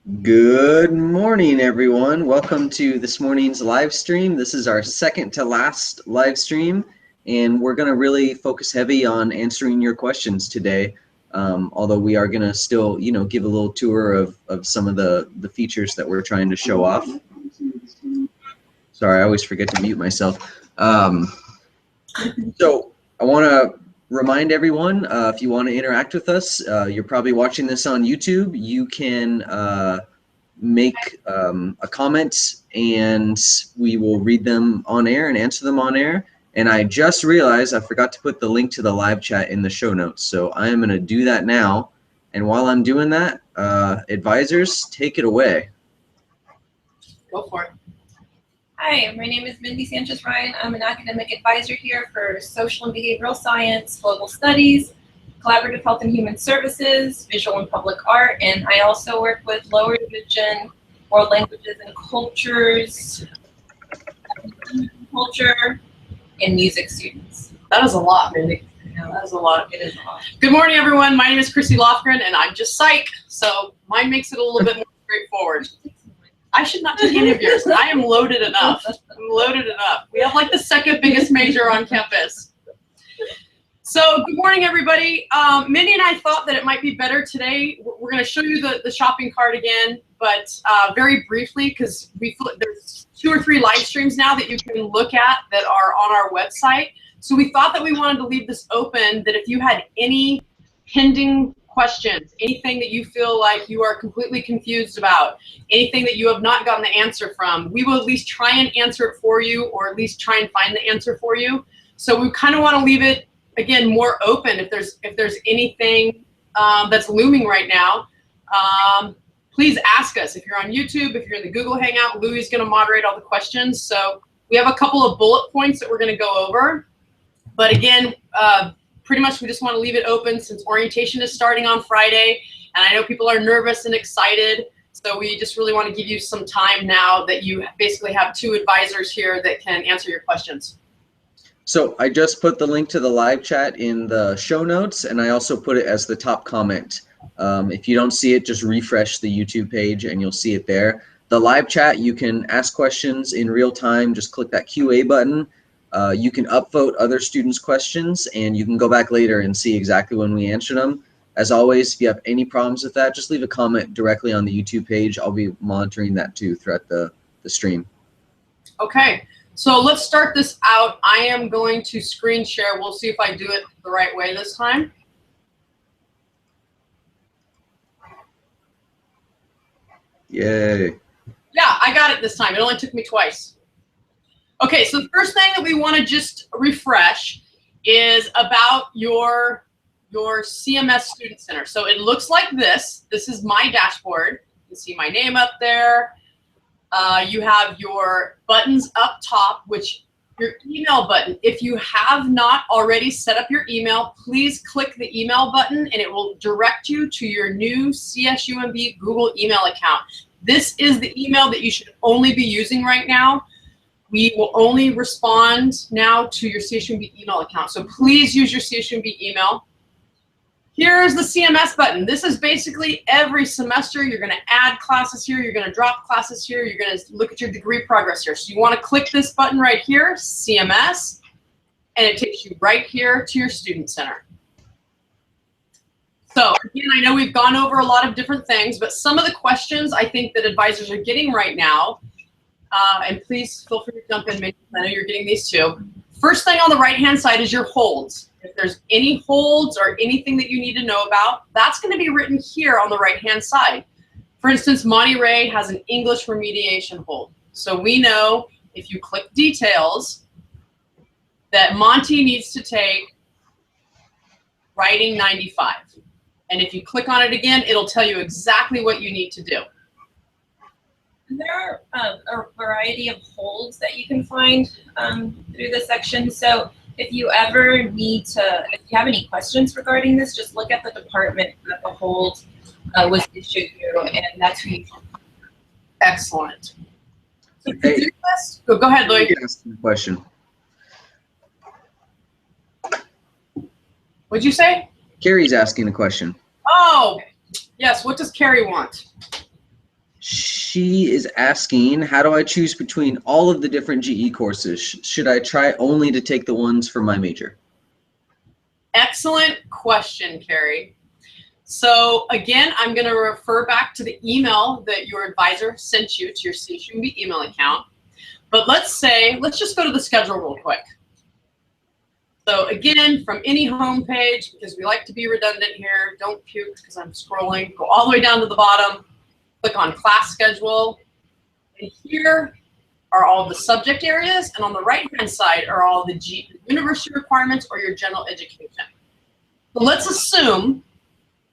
Good morning, everyone. Welcome to this morning's live stream. This is our second to last live stream, and we're going to really focus heavy on answering your questions today. Although we are going to still, give a little tour of some of the features that we're trying to show off. Sorry, I always forget to mute myself. So I want to remind everyone, if you want to interact with us, you're probably watching this on YouTube. You can make a comment and we will read them on air and answer them on air. And I just realized I forgot to put the link to the live chat in the show notes. So I am going to do that now. And while I'm doing that, advisors, take it away. Go for it. Hi, my name is Mindy Sanchez-Ryan. I'm an academic advisor here for Social and Behavioral Science, Global Studies, Collaborative Health and Human Services, Visual and Public Art, and I also work with lower division world languages and culture, and music students. That is a lot, Mindy. Yeah, That is a lot. it is a lot. Good morning, everyone. My name is Chrissy Lofgren, and I'm just psych, so mine makes it a little bit more straightforward. I should not take any of yours. I am loaded enough. I'm loaded enough. We have like the second biggest major on campus. So good morning, everybody. Mindy and I thought that it might be better today. We're going to show you the shopping cart again, but very briefly, because there's 2 or 3 live streams now that you can look at that are on our website. So we thought that we wanted to leave this open, that if you had any pending questions, anything that you feel like you are completely confused about, anything that you have not gotten the answer from, we will at least try and answer it for you, or at least try and find the answer for you. So we kind of want to leave it, again, more open. If there's anything that's looming right now, please ask us. If you're on YouTube, if you're in the Google Hangout, Louis is going to moderate all the questions. So we have a couple of bullet points that we're going to go over. But again, pretty much we just want to leave it open since orientation is starting on Friday. And I know people are nervous and excited. So we just really want to give you some time now that you basically have 2 advisors here that can answer your questions. So I just put the link to the live chat in the show notes, and I also put it as the top comment. If you don't see it, just refresh the YouTube page and you'll see it there. The live chat, you can ask questions in real time. Just click that QA button. You can upvote other students' questions, and you can go back later and see exactly when we answer them. As always, if you have any problems with that, just leave a comment directly on the YouTube page. I'll be monitoring that too throughout the stream. Okay, so let's start this out. I am going to screen share. We'll see if I do it the right way this time. Yay. Yeah, I got it this time. It only took me twice. Okay, so the first thing that we want to just refresh is about your CMS Student Center. So it looks like this. This is my dashboard. You can see my name up there. You have your buttons up top, which your email button. If you have not already set up your email, please click the email button and it will direct you to your new CSUMB Google email account. This is the email that you should only be using right now. We will only respond now to your CSUMB email account. So please use your CSUMB email. Here's the CMS button. This is basically every semester. You're going to add classes here. You're going to drop classes here. You're going to look at your degree progress here. So you want to click this button right here, CMS, and it takes you right here to your Student Center. So again, I know we've gone over a lot of different things, but some of the questions I think that advisors are getting right now, and please feel free to jump in, maybe I know you're getting these too. First thing on the right-hand side is your holds. If there's any holds or anything that you need to know about, that's going to be written here on the right-hand side. For instance, Monty Ray has an English remediation hold. So we know if you click details that Monty needs to take writing 95. And if you click on it again, it'll tell you exactly what you need to do. There are a variety of holds that you can find through this section. So if you ever need to, if you have any questions regarding this, just look at the department that the hold was issued through, and that's who you should. Excellent. So hey, go ahead, Louis. Ask a question. What'd you say? Carrie's asking a question. Oh, yes. What does Carrie want? She is asking, how do I choose between all of the different GE courses? Should I try only to take the ones for my major? Excellent question, Carrie. So again, I'm going to refer back to the email that your advisor sent you to your CSUMB email account. But let's just go to the schedule real quick. So again, from any home page, because we like to be redundant here, don't puke because I'm scrolling, go all the way down to the bottom, click on class schedule, and here are all the subject areas, and on the right-hand side are all the university requirements or your general education. So let's assume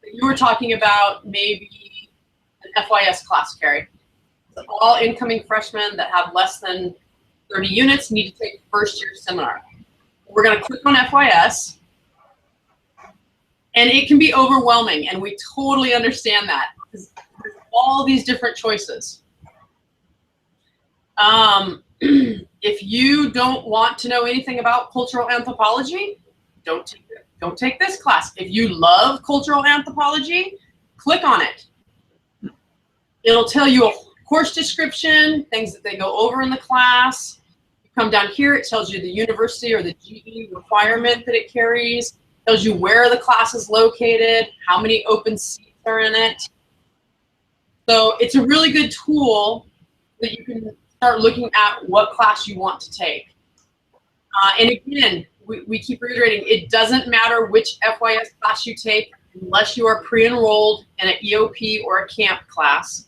that you were talking about maybe an FYS class, Carrie. So all incoming freshmen that have less than 30 units need to take first-year seminar. We're going to click on FYS, and it can be overwhelming, and we totally understand that because there's all these different choices. If you don't want to know anything about cultural anthropology, don't take this class. If you love cultural anthropology, click on it. It'll tell you a course description, things that they go over in the class. Come down here, it tells you the university or the GE requirement that it carries, tells you where the class is located, how many open seats are in it. So it's a really good tool that you can start looking at what class you want to take. And again, we keep reiterating, it doesn't matter which FYS class you take unless you are pre-enrolled in an EOP or a camp class.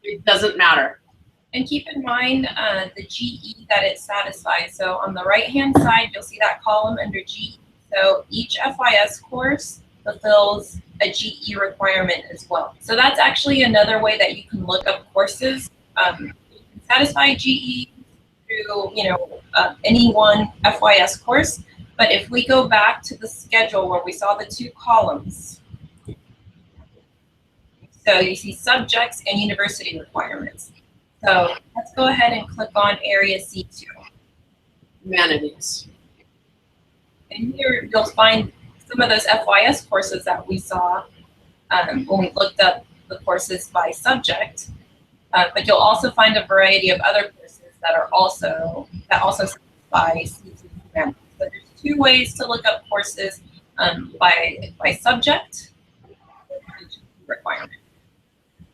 It doesn't matter. And keep in mind the GE that it satisfies. So on the right-hand side, you'll see that column under GE. So each FYS course fulfills a GE requirement as well. So that's actually another way that you can look up courses. You can satisfy GE through, any one FYS course. But if we go back to the schedule where we saw the two columns, so you see subjects and university requirements. So let's go ahead and click on Area C2. Humanities. And here you'll find some of those FYS courses that we saw when we looked up the courses by subject. But you'll also find a variety of other courses that also satisfy C2 humanities. So there's two ways to look up courses by subject and requirement.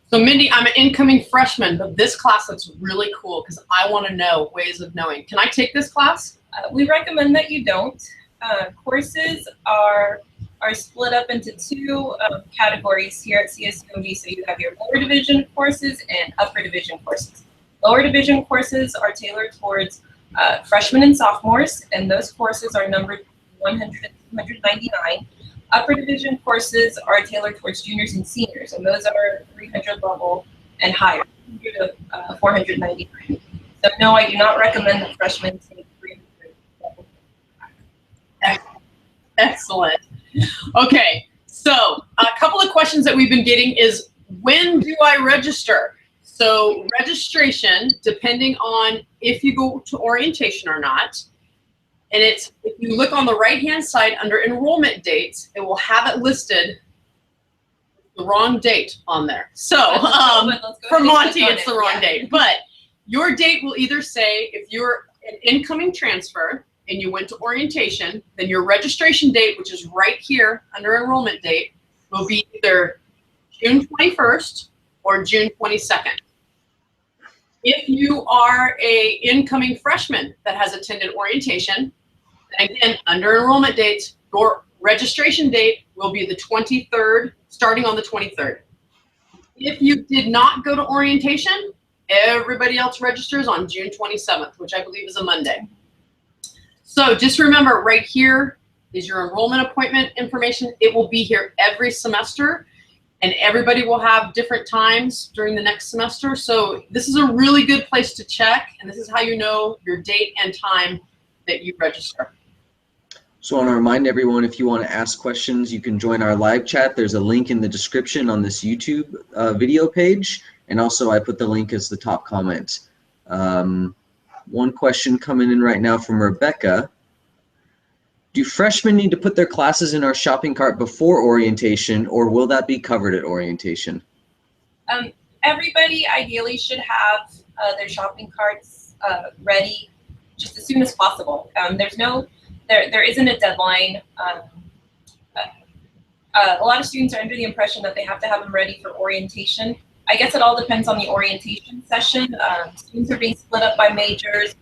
So Mindy, I'm an incoming freshman, but this class looks really cool because I want to know ways of knowing. Can I take this class? We recommend that you don't. Courses are split up into two categories here at CSUMB. So you have your lower division courses and upper division courses. Lower division courses are tailored towards freshmen and sophomores, and those courses are numbered 100 to 199. Upper division courses are tailored towards juniors and seniors, and those are 300 level and higher, 300 to 499. So no, I do not recommend that freshmen take 300 level. Excellent. Okay, so a couple of questions that we've been getting is, when do I register? So registration, depending on if you go to orientation or not, and it's, if you look on the right-hand side under enrollment dates, it will have it listed the wrong date on there. So for Monty, it's the wrong date. But your date will either say, if you're an incoming transfer and you went to orientation, then your registration date, which is right here under enrollment date, will be either June 21st or June 22nd. If you are a incoming freshman that has attended orientation, again, under enrollment dates, your registration date will be the 23rd, starting on the 23rd. If you did not go to orientation, everybody else registers on June 27th, which I believe is a Monday. So just remember, right here is your enrollment appointment information. It will be here every semester, and everybody will have different times during the next semester. So this is a really good place to check, and this is how you know your date and time that you register. So I want to remind everyone, if you want to ask questions, you can join our live chat. There's a link in the description on this YouTube video page. And also I put the link as the top comment. One question coming in right now from Rebecca. Do freshmen need to put their classes in our shopping cart before orientation, or will that be covered at orientation? everybody ideally should have their shopping carts ready just as soon as possible. There isn't a deadline. A lot of students are under the impression that they have to have them ready for orientation. I guess it all depends on the orientation session. Students are being split up by majors.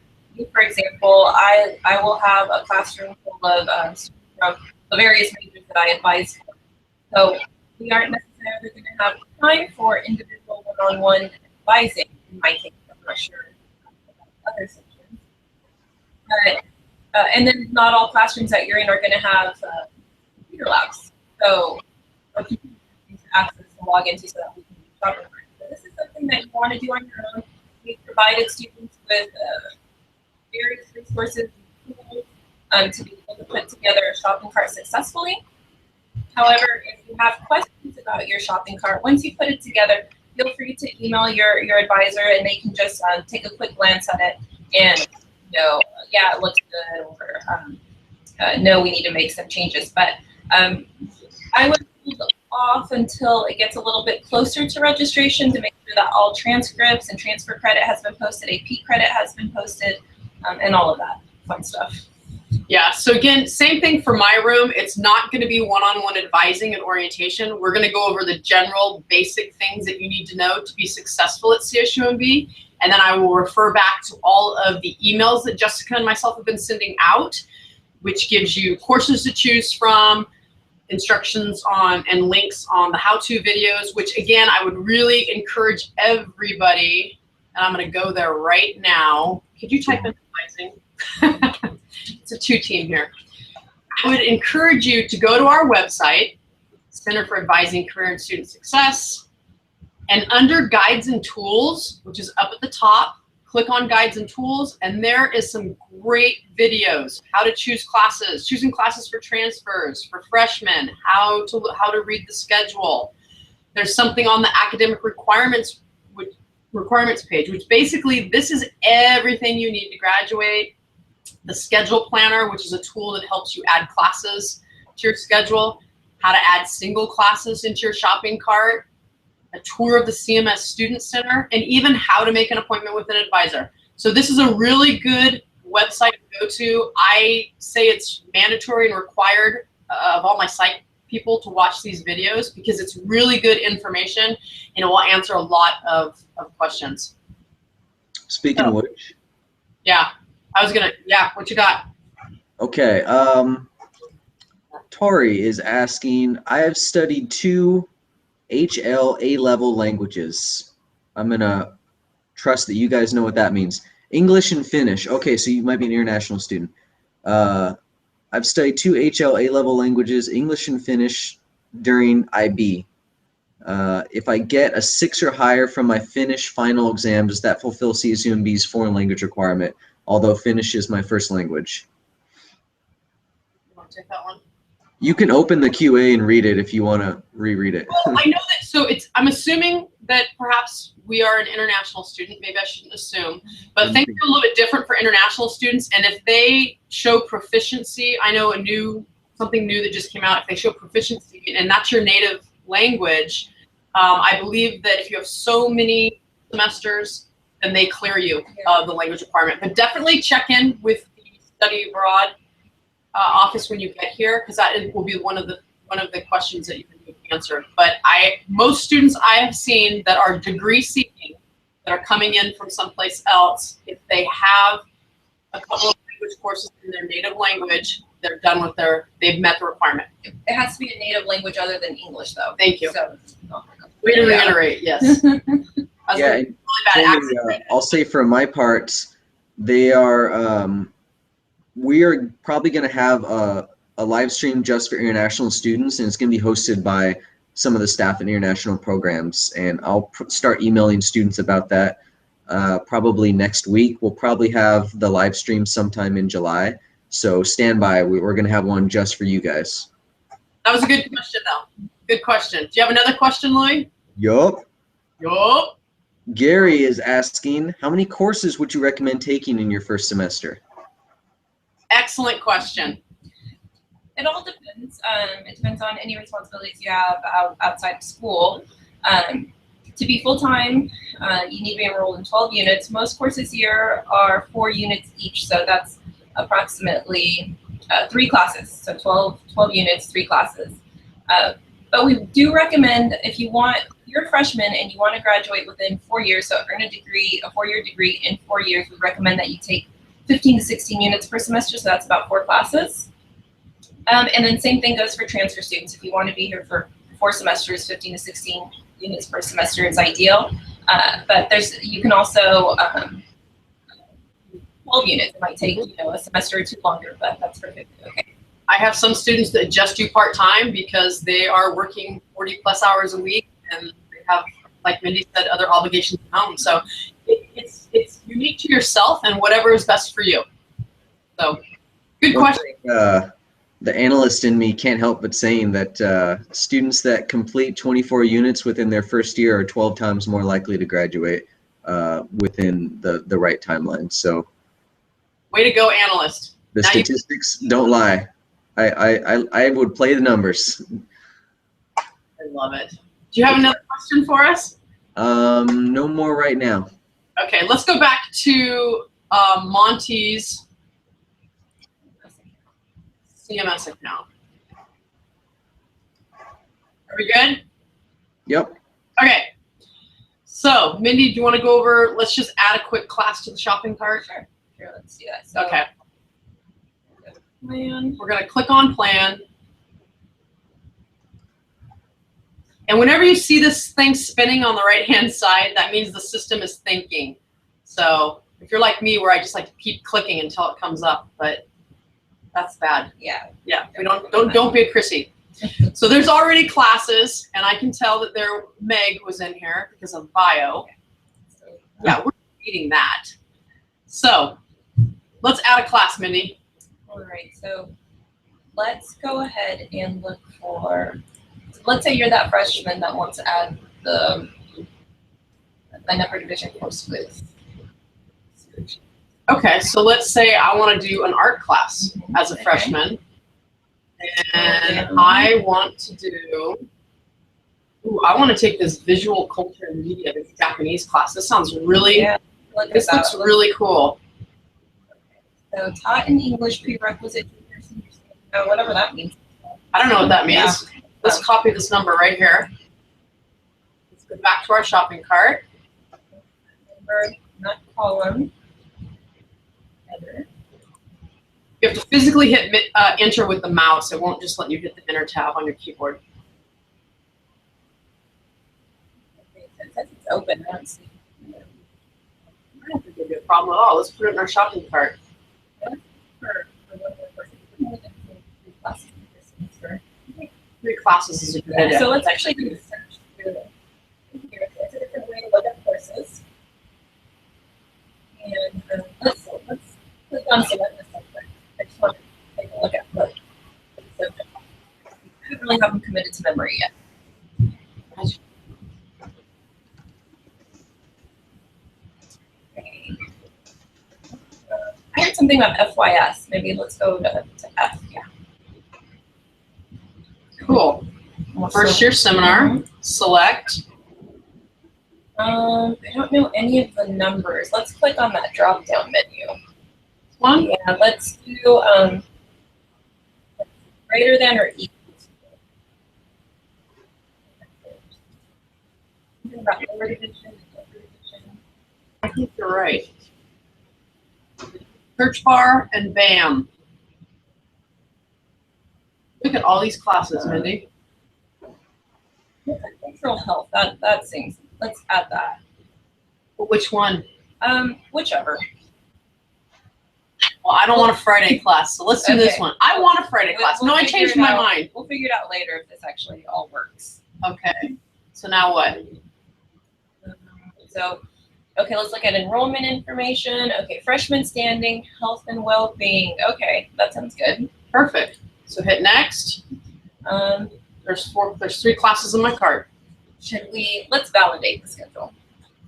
For example, I will have a classroom full of students from the various majors that I advise for. So we aren't necessarily going to have time for individual one-on-one advising in my case. I'm not sure about other sections. But, and then not all classrooms that you're in are going to have computer labs. So or computer access to log into so that we can do shopping carts. So this is something that you want to do on your own. We've provided students with various resources and tools to be able to put together a shopping cart successfully. However, if you have questions about your shopping cart, once you put it together, feel free to email your advisor and they can just take a quick glance at it and yeah, it looks good, or no, we need to make some changes. But I would hold off until it gets a little bit closer to registration to make sure that all transcripts and transfer credit has been posted, AP credit has been posted, and all of that fun stuff. Yeah, so again, same thing for my room. It's not going to be one-on-one advising and orientation. We're going to go over the general basic things that you need to know to be successful at CSUMB. And then I will refer back to all of the emails that Jessica and myself have been sending out, which gives you courses to choose from, instructions on and links on the how-to videos, which again, I would really encourage everybody, and I'm going to go there right now. Could you type in advising? It's a two-team here. I would encourage you to go to our website, Center for Advising Career and Student Success, and under Guides and Tools, which is up at the top, click on Guides and Tools, and there is some great videos. How to choose classes, choosing classes for transfers, for freshmen, how to read the schedule. There's something on the academic requirements page, which basically this is everything you need to graduate. The Schedule Planner, which is a tool that helps you add classes to your schedule, how to add single classes into your shopping cart, a tour of the CMS Student Center, and even how to make an appointment with an advisor. So this is a really good website to go to. I say it's mandatory and required of all my psych people to watch these videos because it's really good information and it will answer a lot of questions. Speaking of which. Yeah, what you got? Okay, Tori is asking, I have studied 2 HL A-level languages. I'm gonna trust that you guys know what that means. English and Finnish. Okay, so you might be an international student. I've studied 2 HL A-level languages, English and Finnish, during IB. If I get a 6 or higher from my Finnish final exam, does that fulfill CSUMB's foreign language requirement? Although Finnish is my first language. You want to take that one? You can open the QA and read it if you want to reread it. Well, I know that, so I'm assuming that perhaps we are an international student. Maybe I shouldn't assume, but things are a little bit different for international students. And if they show proficiency, I know something new that just came out, if they show proficiency and that's your native language, I believe that if you have so many semesters, then they clear you of the language requirement. But definitely check in with the study abroad office when you get here, because that will be one of the questions that you can answer. But most students I have seen that are degree seeking, that are coming in from someplace else, if they have a couple of language courses in their native language, they're done with they've met the requirement. It has to be a native language other than English, though. Thank you. So, way to reiterate, yes. Yeah, really bad accent. I'll say for my part, they are. We are probably going to have a live stream just for international students, and it's going to be hosted by some of the staff in international programs. And I'll start emailing students about that probably next week. We'll probably have the live stream sometime in July. So stand by. We're going to have one just for you guys. That was a good question, though. Good question. Do you have another question, Louis? Yup. Yup. Gary is asking, how many courses would you recommend taking in your first semester? Excellent question. It all depends. It depends on any responsibilities you have outside of school. To be full-time, you need to be enrolled in 12 units. Most courses here are 4 units each, so that's approximately 3 classes. So 12 units, 3 classes. But we do recommend, if you're a freshman and you want to graduate within 4 years, so earn a degree, a 4-year degree in 4 years, we recommend that you take 15 to 16 units per semester, so that's about 4 classes. And then same thing goes for transfer students. If you want to be here for 4 semesters, 15 to 16 units per semester is ideal. But you can also 12 units. It might take a semester or 2 longer, but that's perfectly okay. I have some students that just do part-time because they are working 40+ hours a week and they have, like Mindy said, other obligations at home. So it's unique to yourself and whatever is best for you. So good question. The analyst in me can't help but saying that students that complete 24 units within their first year are 12 times more likely to graduate within the right timeline. So, way to go, analyst. The statistics don't lie. I would play the numbers. I love it. Do you have another question for us? No more right now. Okay, let's go back to Monty's CMS account. Are we good? Yep. Okay. So, Mindy, do you want to go over, let's just add a quick class to the shopping cart? Sure, let's do that. So, okay. Plan. We're going to click on plan. And whenever you see this thing spinning on the right-hand side, that means the system is thinking. So if you're like me, where I just like to keep clicking until it comes up, but that's bad. Yeah. Yeah. We don't be a Chrissy. So there's already classes, and I can tell that Meg was in here because of bio. Yeah, we're reading that. So let's add a class, Mindy. All right, so let's go ahead and look for, let's say you're that freshman that wants to add the upper division course with. Okay, so let's say I want to do an art class as a freshman. And I want to do, I want to take this visual culture and media, this Japanese class. This sounds really, this looks really cool. So taught in English prerequisite, whatever that means. I don't know what that means. Yeah. Let's copy this number right here. Let's go back to our shopping cart. Number, not column. Header. You have to physically hit enter with the mouse. It won't just let you hit the enter tab on your keyboard. Okay, it says it's open. I don't see. I don't think it'll be a problem at all. Let's put it in our shopping cart. Three classes is a good idea. So let's actually do a search through here. It's a different way to look at courses. And let's click on select the subject. I just want to take a look at the subject. I don't really have them committed to memory yet. Okay. I heard something about FYS. Maybe let's go to F. Yeah. Cool. First year seminar. Select. I don't know any of the numbers. Let's click on that drop down menu. One? Yeah, let's do greater than or equal to. About lower division, upper division. I think you're right. Search bar and bam. Look at all these classes, Mindy. Cultural health, that seems, let's add that. But which one? Whichever. Well, I don't want a Friday class, so let's do this one. I want a Friday class. No, I changed my mind. We'll figure it out later if this actually all works. Okay. So now what? So, okay, let's look at enrollment information. Okay, freshman standing, health and well-being. Okay, that sounds good. Perfect. So hit next. There's 3 classes in my cart. Let's validate the schedule.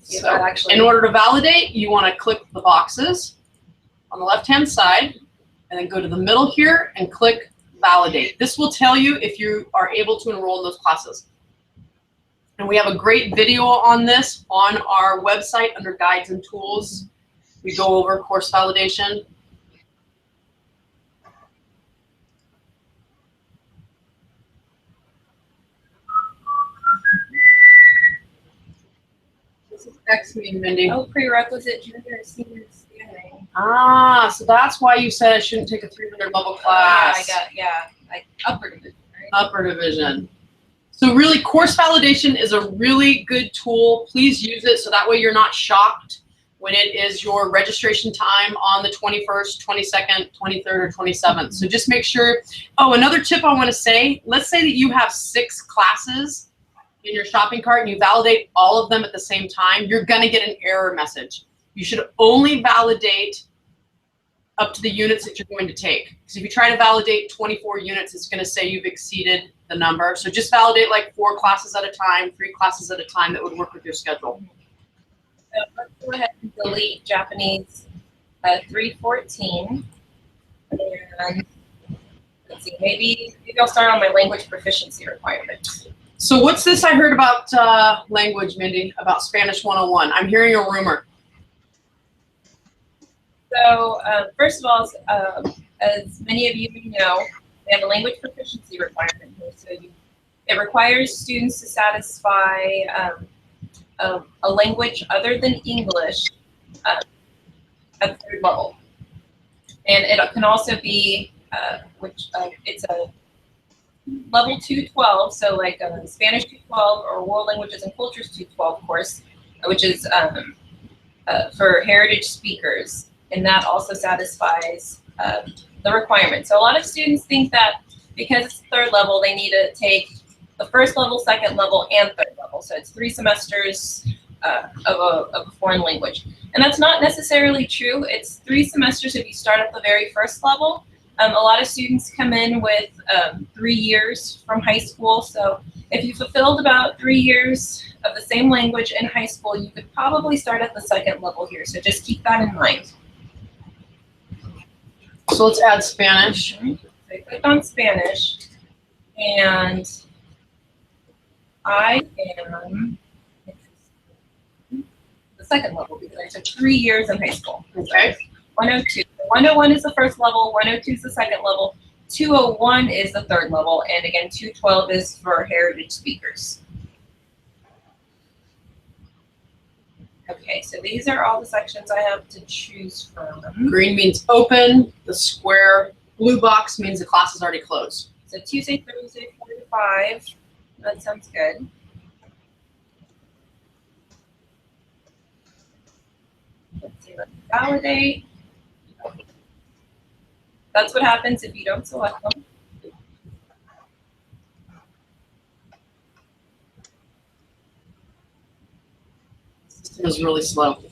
So in order to validate, you want to click the boxes on the left-hand side, and then go to the middle here and click validate. This will tell you if you are able to enroll in those classes. And we have a great video on this on our website under guides and tools. We go over course validation. This is X mean, Mindy. Oh, prerequisite junior and senior scanning. Ah, so that's why you said I shouldn't take a 300 level class. Like upper division, right? Upper division. So really, course validation is a really good tool. Please use it so that way you're not shocked when it is your registration time on the 21st, 22nd, 23rd, or 27th. So just make sure. Oh, another tip I want to say, let's say that you have 6 classes in your shopping cart and you validate all of them at the same time, you're gonna get an error message. You should only validate up to the units that you're going to take. Because if you try to validate 24 units, it's gonna say you've exceeded the number. So just validate like 4 classes at a time, 3 classes at a time. That would work with your schedule. So let's go ahead and delete Japanese 314. And let's see, maybe I'll start on my language proficiency requirements. So what's this I heard about language, Mindy, about Spanish 101? I'm hearing a rumor. So first of all, as many of you know, we have a language proficiency requirement here. So it requires students to satisfy a language other than English at 3rd level. And it can also be, it's a level 212, so like Spanish 212 or World Languages and Cultures 212 course, which is for heritage speakers. And that also satisfies the requirement. So a lot of students think that because it's 3rd level, they need to take the 1st level, 2nd level, and 3rd level. So it's 3 semesters of a foreign language. And that's not necessarily true. It's 3 semesters if you start at the very 1st level. A lot of students come in with 3 years from high school. So if you fulfilled about 3 years of the same language in high school, you could probably start at the 2nd level here. So just keep that in mind. So let's add Spanish. So I click on Spanish, and I am the 2nd level because I took 3 years in high school. Okay. 102. 101 is the 1st level, 102 is the 2nd level, 201 is the 3rd level, and again, 212 is for heritage speakers. Okay, so these are all the sections I have to choose from. Green means open. The square blue box means the class is already closed. So Tuesday, Thursday, 4 to 5. That sounds good. Let's see, let's validate. That's what happens if you don't select them. System is really slow.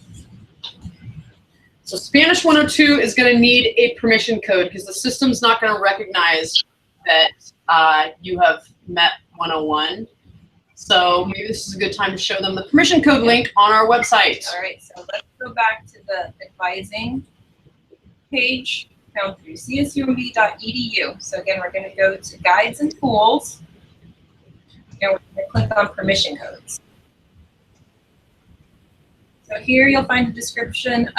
So Spanish 102 is going to need a permission code because the system's not going to recognize that you have met 101. So maybe this is a good time to show them the permission code link on our website. All right, so let's go back to the advising page found through csumb.edu. So again, we're going to go to guides and tools, and we're going to click on permission codes. So here you'll find a description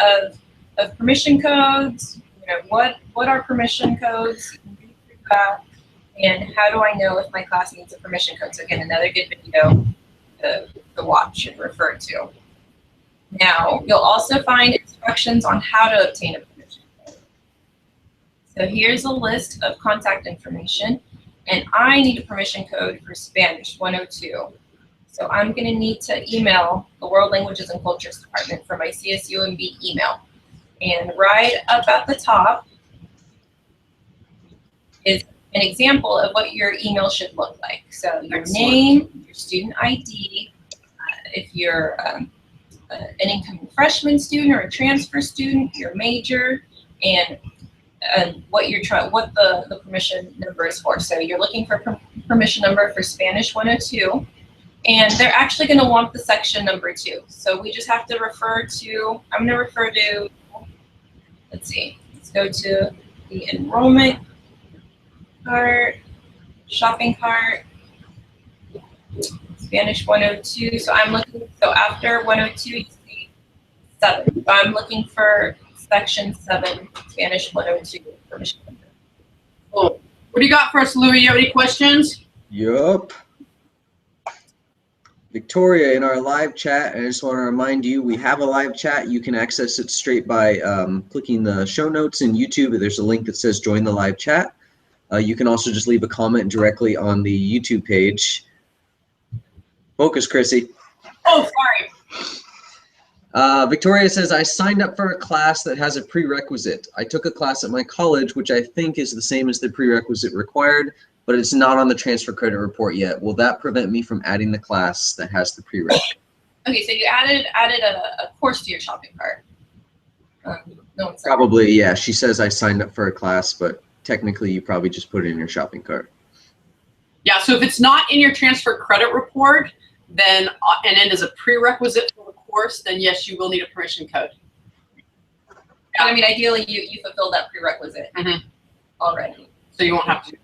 of permission codes. You know, what are permission codes? You can read through that. And how do I know if my class needs a permission code? So again, another good video to watch and refer to. Now, you'll also find instructions on how to obtain a permission code. So here's a list of contact information, and I need a permission code for Spanish 102. So I'm going to need to email the World Languages and Cultures Department for my CSUMB email. And right up at the top is an example of what your email should look like. So your name, your student ID, if you're an incoming freshman student or a transfer student, your major, and what the permission number is for. So you're looking for permission number for Spanish 102, and they're actually going to want the section number too. So we just have to refer to, I'm going to refer to, let's see, let's go to the enrollment cart, shopping cart. Spanish 102. So I'm looking, so after 102, you see 7. So I'm looking for section 7, Spanish 102 for Michigan. Cool. What do you got for us, Louis? You have any questions? Yup. Victoria, in our live chat, and I just want to remind you, we have a live chat. You can access it straight by clicking the show notes in YouTube. There's a link that says join the live chat. You can also just leave a comment directly on the YouTube page. Focus, Chrissy. Oh, sorry. Victoria says, I signed up for a class that has a prerequisite. I took a class at my college, which I think is the same as the prerequisite required, but it's not on the transfer credit report yet. Will that prevent me from adding the class that has the prerequisite? Okay, so you added a course to your shopping cart. No one's Probably, yeah. She says I signed up for a class, but technically you probably just put it in your shopping cart. Yeah, so if it's not in your transfer credit report, then and it is a prerequisite for the course, then yes, you will need a permission code. Yeah. I mean, ideally, you fulfill that prerequisite already. So you won't have to.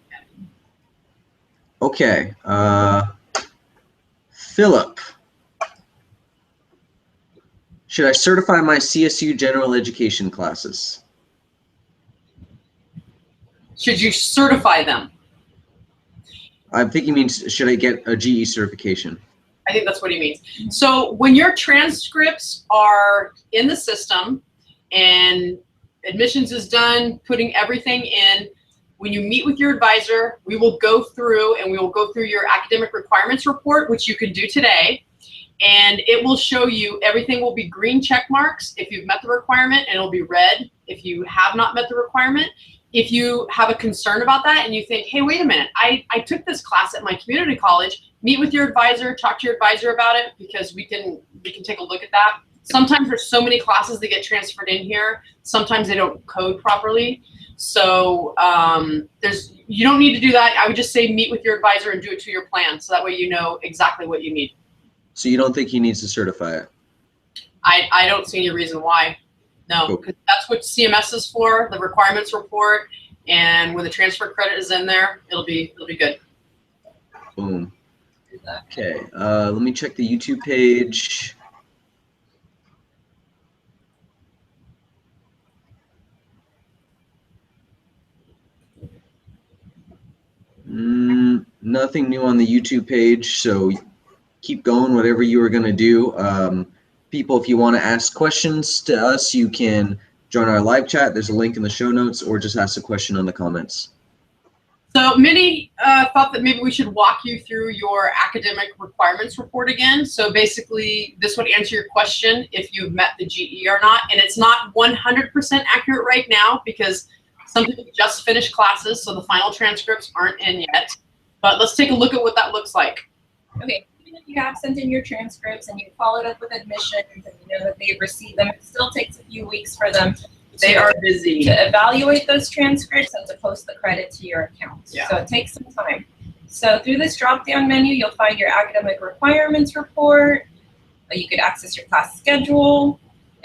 Okay. Philip. Should I certify my CSU general education classes? Should you certify them? I think he means, should I get a GE certification? I think that's what he means. So when your transcripts are in the system and admissions is done, putting everything in, when you meet with your advisor, we will go through your academic requirements report, which you can do today. And it will show you, everything will be green check marks if you've met the requirement, and it'll be red if you have not met the requirement. If you have a concern about that and you think, hey, wait a minute, I took this class at my community college, meet with your advisor, talk to your advisor about it, because we can take a look at that. Sometimes there's so many classes that get transferred in here. Sometimes they don't code properly. So you don't need to do that. I would just say meet with your advisor and do it to your plan. So that way you know exactly what you need. So you don't think he needs to certify it? I don't see any reason why. No, because that's what CMS is for, the requirements report, and when the transfer credit is in there, it'll be good. Boom. Okay, let me check the YouTube page. Nothing new on the YouTube page, so keep going, whatever you were going to do. People, if you want to ask questions to us, you can join our live chat. There's a link in the show notes, or just ask a question on the comments. So Mindy thought that maybe we should walk you through your academic requirements report again. So basically, this would answer your question if you've met the GE or not. And it's not 100% accurate right now because some people just finished classes, so the final transcripts aren't in yet. But let's take a look at what that looks like. Okay. If you have sent in your transcripts and you followed up with admissions and you know that they've received them, it still takes a few weeks for them They are busy to evaluate those transcripts and to post the credit to your account. Yeah. So it takes some time. So through this drop-down menu, you'll find your academic requirements report. You could access your class schedule,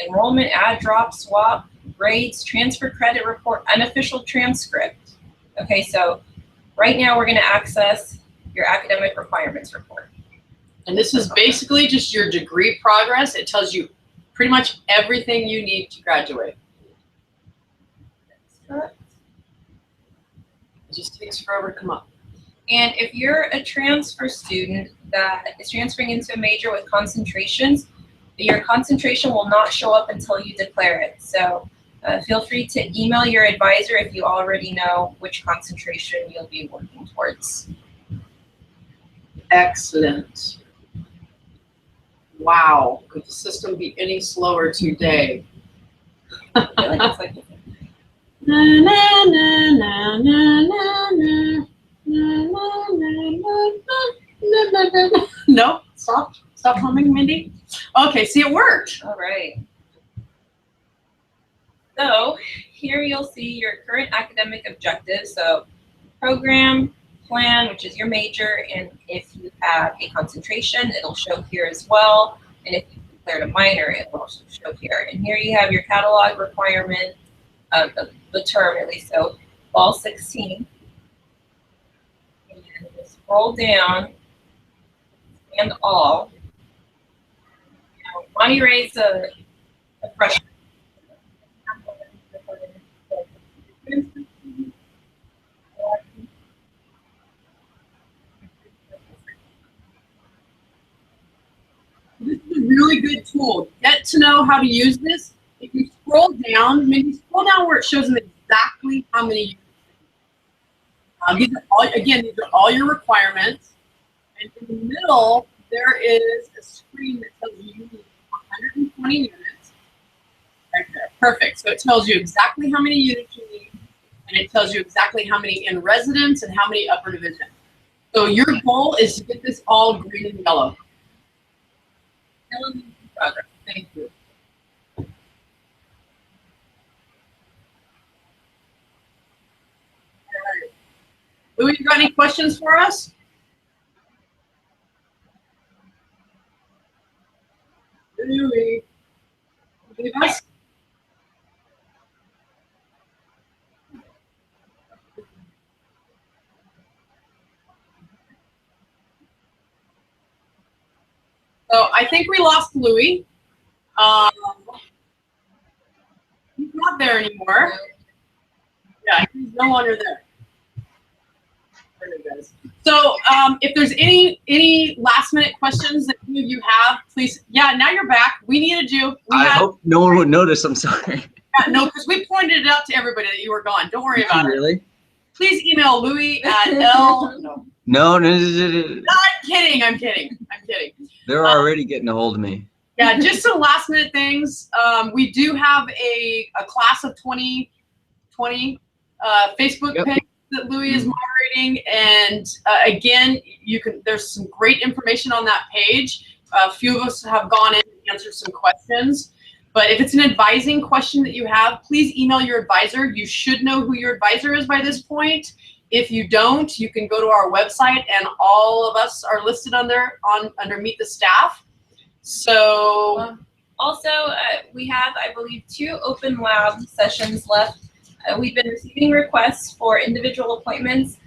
enrollment, add, drop, swap, grades, transfer credit report, unofficial transcript. Okay, so right now we're going to access your academic requirements report. And this is basically just your degree progress. It tells you pretty much everything you need to graduate. It just takes forever to come up. And if you're a transfer student that is transferring into a major with concentrations, your concentration will not show up until you declare it. So feel free to email your advisor if you already know which concentration you'll be working towards. Excellent. Wow, could the system be any slower today? I feel like it's like Na, na, na, na, na, na, na, na, na, na. No, stop humming, Mindy. Okay, see, it worked. all right. So here you'll see your current academic objectives. So program, plan, which is your major, and if you have a concentration, it'll show here as well. And if you declared a minor, it will also show here. And here you have your catalog requirement of the term, at least. So fall 16. And scroll down. and all. Now, Bonnie Ray's a freshman. This is a really good tool. Get to know how to use this. If you scroll down, maybe scroll down where it shows them exactly how many. These are all your requirements. And in the middle, there is a screen that tells you you need 120 units. Right there. Perfect. So it tells you exactly how many units you need, and it tells you exactly how many in residence and how many upper division. So your goal is to get this all green and yellow. Progress. Thank you. All right. Louis, you got any questions for us? Louis, leave us? So I think we lost Louis. He's not there anymore. Yeah, he's no longer there. There he goes. So if there's any last minute questions that any of you have, please. Yeah, now you're back. We needed you. I hope no one would notice. I'm sorry. Yeah, no, because we pointed it out to everybody that you were gone. Don't worry about it. Really? Please email Louis at L. No. No. No, I'm kidding. I'm kidding. They're already getting a hold of me. Yeah, just some last minute things. We do have a class of 2020 Facebook page that Louis is moderating, and again, there's some great information on that page. A few of us have gone in and answered some questions. But if it's an advising question that you have, please email your advisor. You should know who your advisor is by this point. If you don't, you can go to our website, and all of us are listed under Meet the Staff. So also, we have, I believe, 2 open lab sessions left. We've been receiving requests for individual appointments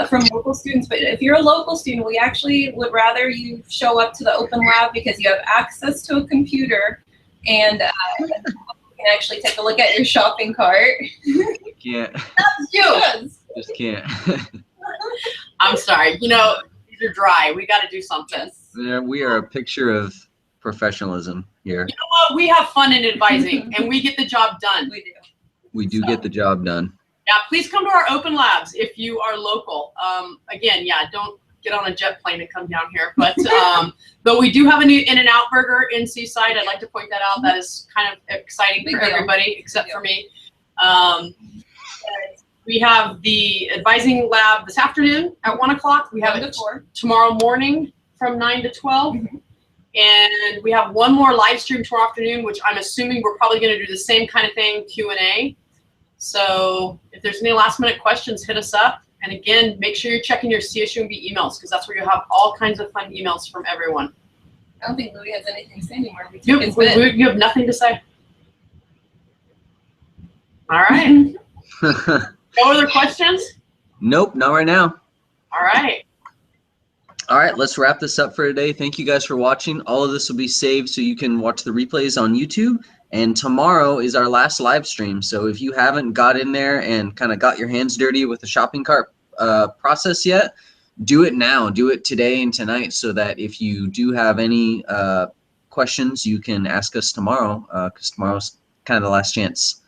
from local students, but if you're a local student, we actually would rather you show up to the open lab because you have access to a computer, and you can actually take a look at your shopping cart. Can't. That's you. Just can't. I'm sorry. You know, these are dry. We got to do something. Yeah, we are a picture of professionalism here. You know what? We have fun in advising, and we get the job done. We do. We do get the job done. Yeah, please come to our open labs if you are local. Again, yeah, don't get on a jet plane and come down here. But we do have a new In-N-Out burger in Seaside. I'd like to point that out. That is kind of exciting for everybody except for me. We have the advising lab this afternoon at 1 o'clock. We have it tomorrow morning from 9 to 12. And we have one more live stream tomorrow afternoon, which I'm assuming we're probably going to do the same kind of thing, Q&A. So if there's any last minute questions, hit us up. And again, make sure you're checking your CSUMB emails, because that's where you'll have all kinds of fun emails from everyone. I don't think Louis has anything to say anymore. You have nothing to say. All right. No other questions? Nope, not right now. All right. All right, let's wrap this up for today. Thank you guys for watching. All of this will be saved so you can watch the replays on YouTube. And tomorrow is our last live stream. So if you haven't got in there and kind of got your hands dirty with the shopping cart process yet, do it now. Do it today and tonight, so that if you do have any questions, you can ask us tomorrow, because tomorrow's kind of the last chance.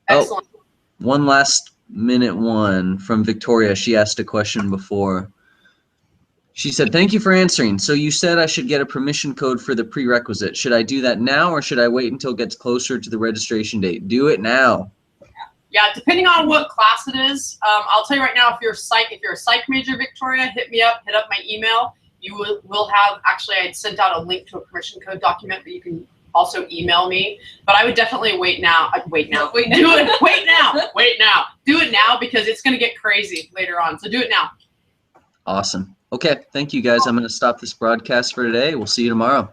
Excellent. Oh, one last minute one from Victoria. She asked a question before. She said, "Thank you for answering. So you said I should get a permission code for the prerequisite. Should I do that now, or should I wait until it gets closer to the registration date?" Do it now. Yeah, depending on what class it is. I'll tell you right now, if you're a psych major, Victoria, hit me up, hit up my email. You will have, actually, I sent out a link to a permission code document, but you can also email me. But I would definitely wait now. Wait now. Do it. Wait now. Wait now. Do it now, because it's going to get crazy later on. So do it now. Awesome. Okay, thank you guys. I'm going to stop this broadcast for today. We'll see you tomorrow.